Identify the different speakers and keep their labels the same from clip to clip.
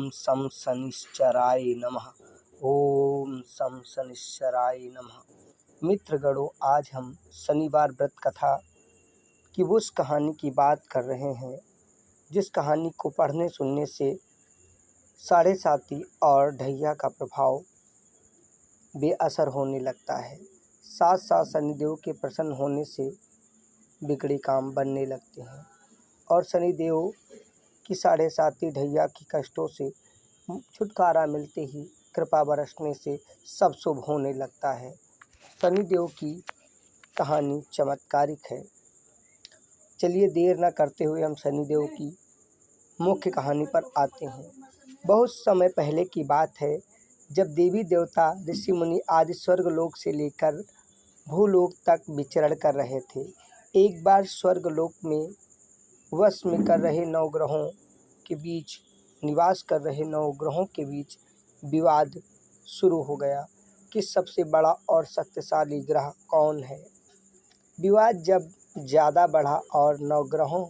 Speaker 1: सं शनिश्चराय नमः। ओम सं शनिश्चराय नमः। मित्रगणों, आज हम शनिवार व्रत कथा की उस कहानी की बात कर रहे हैं जिस कहानी को पढ़ने सुनने से साढ़े साती और ढैया का प्रभाव बेअसर होने लगता है। साथ साथ शनिदेव के प्रसन्न होने से बिगड़े काम बनने लगते हैं और शनिदेव की साढ़े साती ढैया की कष्टों से छुटकारा मिलते ही कृपा बरसने से सब शुभ होने लगता है। शनिदेव की कहानी चमत्कारिक है। चलिए देर न करते हुए हम शनिदेव की मुख्य कहानी पर आते हैं। बहुत समय पहले की बात है, जब देवी देवता ऋषि मुनि आदि स्वर्गलोक से लेकर भूलोक तक विचरण कर रहे थे। एक बार स्वर्गलोक में वश में कर रहे नवग्रहों के बीच निवास कर रहे नवग्रहों के बीच विवाद शुरू हो गया कि सबसे बड़ा और शक्तिशाली ग्रह कौन है। विवाद जब ज़्यादा बढ़ा और नवग्रहों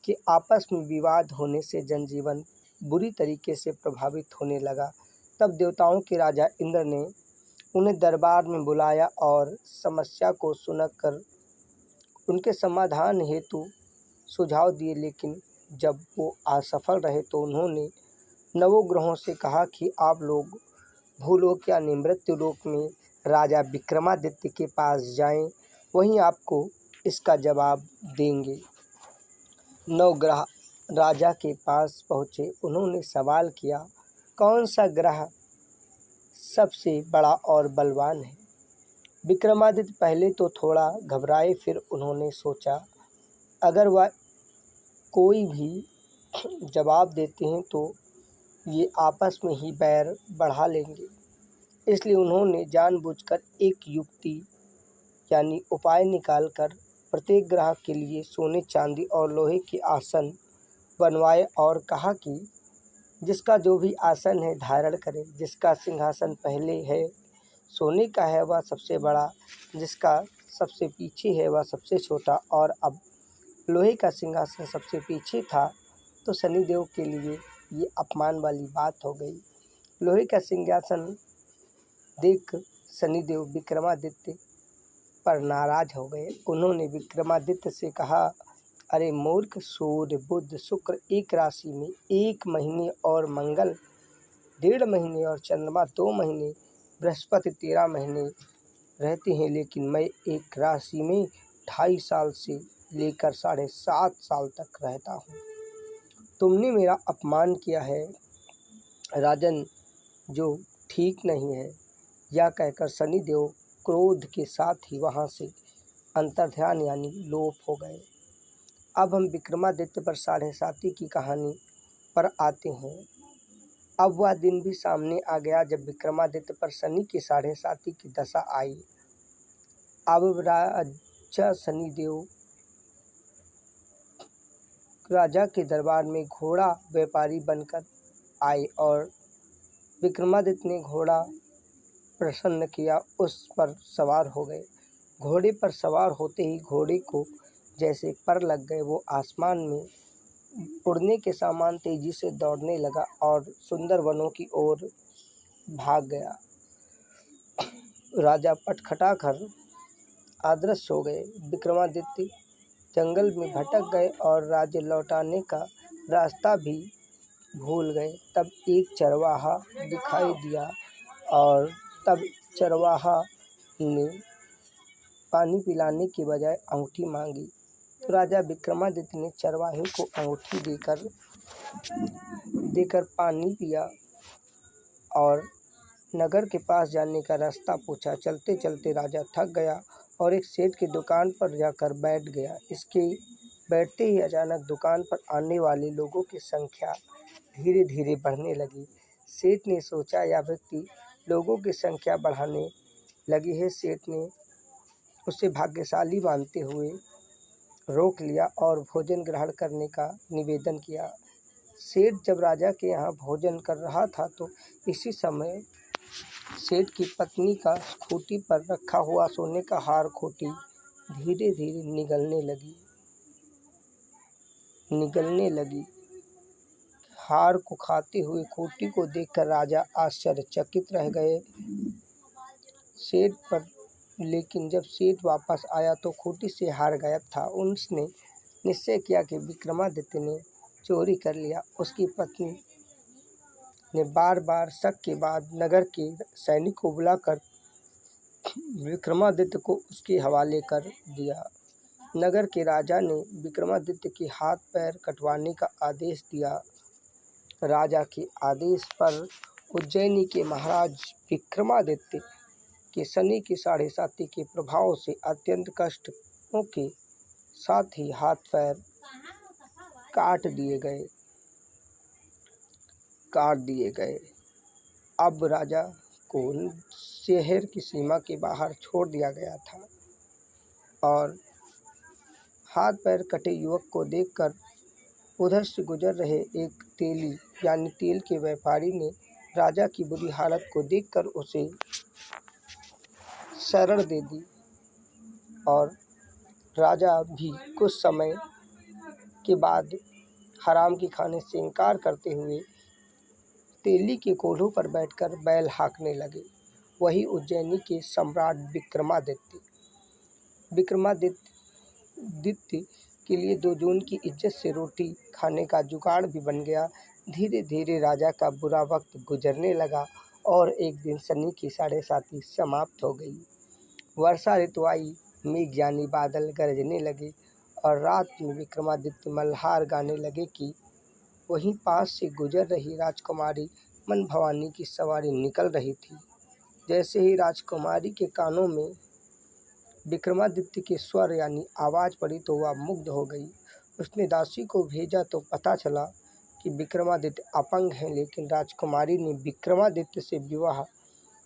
Speaker 1: के आपस में विवाद होने से जनजीवन बुरी तरीके से प्रभावित होने लगा, तब देवताओं के राजा इंद्र ने उन्हें दरबार में बुलाया और समस्या को सुनकर उनके समाधान हेतु सुझाव दिए। लेकिन जब वो असफल रहे तो उन्होंने नवग्रहों से कहा कि आप लोग भूलोक यानी मृत्युलोक में राजा विक्रमादित्य के पास जाएं, वहीं आपको इसका जवाब देंगे। नवग्रह राजा के पास पहुँचे। उन्होंने सवाल किया, कौन सा ग्रह सबसे बड़ा और बलवान है। विक्रमादित्य पहले तो थोड़ा घबराए, फिर उन्होंने सोचा अगर वह कोई भी जवाब देते हैं तो ये आपस में ही बैर बढ़ा लेंगे। इसलिए उन्होंने जानबूझकर एक युक्ति यानी उपाय निकालकर प्रत्येक ग्रह के लिए सोने चांदी और लोहे के आसन बनवाए और कहा कि जिसका जो भी आसन है धारण करे। जिसका सिंहासन पहले है सोने का है वह सबसे बड़ा, जिसका सबसे पीछे है वह सबसे छोटा। और अब लोहे का सिंहासन सबसे पीछे था तो शनिदेव के लिए ये अपमान वाली बात हो गई। लोहे का सिंहासन देख शनिदेव विक्रमादित्य पर नाराज हो गए। उन्होंने विक्रमादित्य से कहा, अरे मूर्ख, सूर्य बुध शुक्र एक राशि में 1 महीने और मंगल 1.5 महीने और चंद्रमा 2 महीने बृहस्पति 13 महीने रहते हैं, लेकिन मैं एक राशि में 2.5 साल से लेकर 7.5 साल तक रहता हूँ। तुमने मेरा अपमान किया है राजन, जो ठीक नहीं है। यह कहकर शनिदेव क्रोध के साथ ही वहाँ से अंतर्ध्यान यानी लोप हो गए। अब हम विक्रमादित्य पर साढ़े साती की कहानी पर आते हैं। अब वह दिन भी सामने आ गया जब विक्रमादित्य पर शनि की साढ़े साती की दशा आई। अब राजा शनिदेव राजा के दरबार में घोड़ा व्यापारी बनकर आए और विक्रमादित्य ने घोड़ा प्रसन्न किया, उस पर सवार हो गए। घोड़े पर सवार होते ही घोड़े को जैसे पर लग गए, वो आसमान में उड़ने के समान तेजी से दौड़ने लगा और सुंदर वनों की ओर भाग गया। राजा पटखटा कर अदृश्य हो गए। विक्रमादित्य जंगल में भटक गए और राज्य लौटाने का रास्ता भी भूल गए। तब एक चरवाहा दिखाई दिया और तब चरवाहा ने पानी पिलाने की बजाय अंगूठी मांगी, तो राजा विक्रमादित्य ने चरवाहे को अंगूठी देकर पानी पिया और नगर के पास जाने का रास्ता पूछा। चलते चलते राजा थक गया और एक सेठ की दुकान पर जाकर बैठ गया। इसके बैठते ही अचानक दुकान पर आने वाले लोगों की संख्या धीरे धीरे बढ़ने लगी। सेठ ने सोचा, यह व्यक्ति लोगों की संख्या बढ़ाने लगी है। सेठ ने उसे भाग्यशाली मानते हुए रोक लिया और भोजन ग्रहण करने का निवेदन किया। सेठ जब राजा के यहाँ भोजन कर रहा था तो इसी समय सेठ की पत्नी का खूंटी पर रखा हुआ सोने का हार खूंटी धीरे धीरे निगलने लगी। हार को खाते हुए खूंटी को देखकर राजा आश्चर्यचकित रह गए। सेठ पर लेकिन जब सेठ वापस आया तो खूंटी से हार गायब था। उसने निश्चय किया कि विक्रमादित्य ने चोरी कर लिया। उसकी पत्नी ने बार बार शक के बाद नगर के सैनिक को बुलाकर विक्रमादित्य को उसके हवाले कर दिया। नगर के राजा ने विक्रमादित्य के हाथ पैर कटवाने का आदेश दिया। राजा के आदेश पर उज्जैनी के महाराज विक्रमादित्य के शनि की 7.5 के प्रभाव से अत्यंत कष्टों के साथ ही हाथ पैर काट दिए गए। अब राजा को शहर की सीमा के बाहर छोड़ दिया गया था और हाथ पैर कटे युवक को देखकर उधर से गुजर रहे एक तेली यानी तेल के व्यापारी ने राजा की बुरी हालत को देखकर उसे शरण दे दी और राजा भी कुछ समय के बाद हराम के खाने से इनकार करते हुए तेली के कोल्हू पर बैठकर बैल हाँकने लगे। वही उज्जैनी के सम्राट विक्रमादित्य के लिए 2 जून की इज्जत से रोटी खाने का जुगाड़ भी बन गया। धीरे धीरे राजा का बुरा वक्त गुजरने लगा और एक दिन शनि की 7.5 समाप्त हो गई। वर्षा ऋतु आई, मेघ यानी बादल गरजने लगे और रात में विक्रमादित्य मल्हार गाने लगे कि वहीं पास से गुजर रही राजकुमारी मन भवानी की सवारी निकल रही थी। जैसे ही राजकुमारी के कानों में विक्रमादित्य के स्वर यानी आवाज़ पड़ी तो वह मुग्ध हो गई। उसने दासी को भेजा तो पता चला कि विक्रमादित्य अपंग हैं, लेकिन राजकुमारी ने विक्रमादित्य से विवाह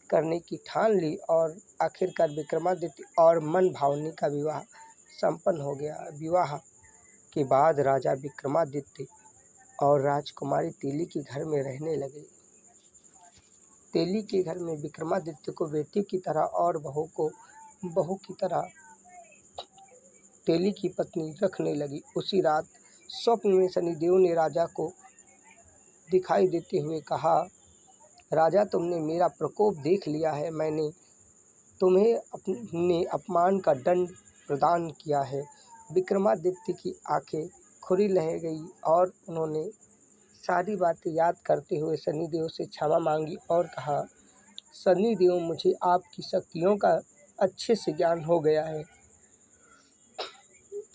Speaker 1: करने की ठान ली और आखिरकार विक्रमादित्य और मन भावनी का विवाह संपन्न हो गया। विवाह के बाद राजा विक्रमादित्य और राजकुमारी तेली के घर में रहने लगे। तेली के घर में विक्रमादित्य को बेटी की तरह और बहू को बहू की तरह तेली की पत्नी रखने लगी। उसी रात स्वप्न में शनिदेव ने राजा को दिखाई देते हुए कहा, राजा, तुमने मेरा प्रकोप देख लिया है। मैंने तुम्हें अपने अपमान का दंड प्रदान किया है। विक्रमादित्य की आंखें खुली रह गई और उन्होंने सारी बातें याद करते हुए शनिदेव से क्षमा मांगी और कहा, शनिदेव, मुझे आपकी शक्तियों का अच्छे से ज्ञान हो गया है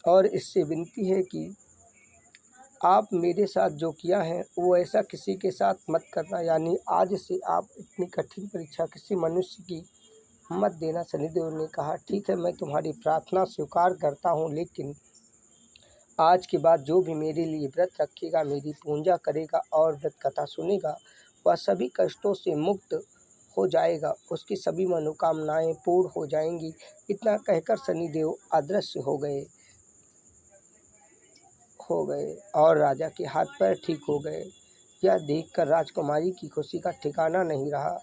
Speaker 1: और इससे विनती है कि आप मेरे साथ जो किया है वो ऐसा किसी के साथ मत करना, यानी आज से आप इतनी कठिन परीक्षा किसी मनुष्य की मत देना। शनिदेव ने कहा, ठीक है, मैं तुम्हारी प्रार्थना स्वीकार करता हूँ, लेकिन आज के बाद जो भी मेरे लिए व्रत रखेगा, मेरी पूजा करेगा और व्रत कथा सुनेगा, वह सभी कष्टों से मुक्त हो जाएगा, उसकी सभी मनोकामनाएं पूर्ण हो जाएंगी। इतना कहकर शनिदेव अदृश्य हो गए और राजा के हाथ पैर ठीक हो गए। यह देखकर राजकुमारी की खुशी का ठिकाना नहीं रहा।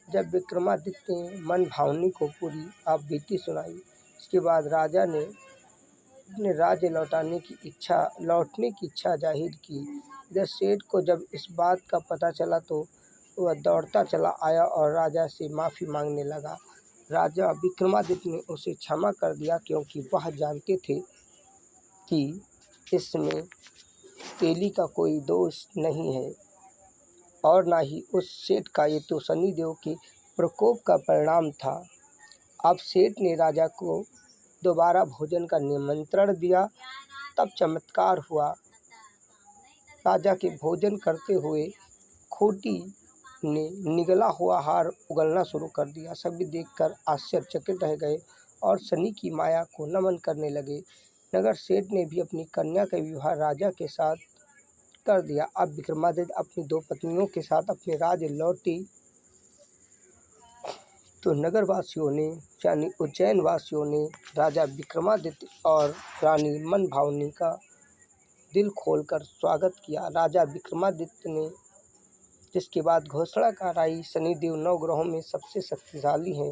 Speaker 1: जब विक्रमादित्य ने मन भावनी को पूरी आप बीती सुनाई, इसके बाद राजा ने अपने राज्य लौटने की इच्छा जाहिर की। इधर सेठ को जब इस बात का पता चला तो वह दौड़ता चला आया और राजा से माफ़ी मांगने लगा। राजा विक्रमादित्य ने उसे क्षमा कर दिया, क्योंकि वह जानते थे कि इसमें तेली का कोई दोष नहीं है और ना ही उस सेठ का, ये तो शनिदेव के प्रकोप का परिणाम था। अब सेठ ने राजा को दोबारा भोजन का निमंत्रण दिया। तब चमत्कार हुआ। राजा के भोजन करते हुए खूंटी ने निगला हुआ हार उगलना शुरू कर दिया। सभी देखकर आश्चर्यचकित रह गए और शनि की माया को नमन करने लगे। नगर सेठ ने भी अपनी कन्या का विवाह राजा के साथ कर दिया। अब विक्रमादित्य अपनी 2 पत्नियों के साथ अपने राज्य लौटे तो नगरवासियों ने यानी उज्जैन वासियों ने राजा विक्रमादित्य और रानी मन भावनी का दिल खोलकर स्वागत किया। राजा विक्रमादित्य ने जिसके बाद घोषणा कराई, शनिदेव 9 ग्रहों में सबसे शक्तिशाली हैं।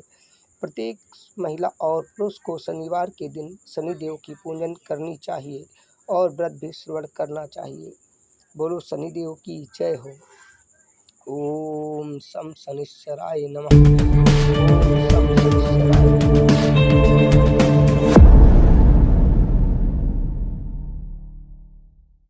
Speaker 1: प्रत्येक महिला और पुरुष को शनिवार के दिन शनिदेव की पूजन करनी चाहिए और व्रत भी श्रवण करना चाहिए। बोलो शनिदेव की जय हो। ओम सम शनिश्चराय नमः। ओम सम शनिश्चराय